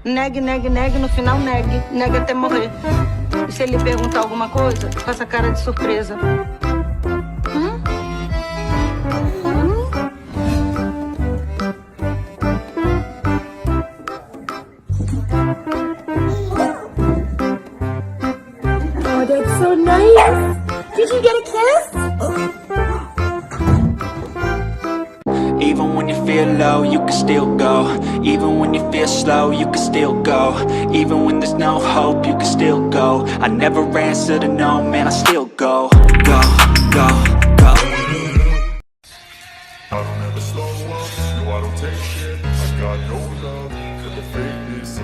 Negue, negue, negue, no final negue. Negue até morrer. E se ele perguntar alguma coisa, faça cara de surpresa. Oh, that's so nice. Did you get a kiss? Even when you feel low, you can still go. Even when you feel slow, you can still go. Even when there's no hope, you can still go. I never answer to no, man, I still go. Go, go.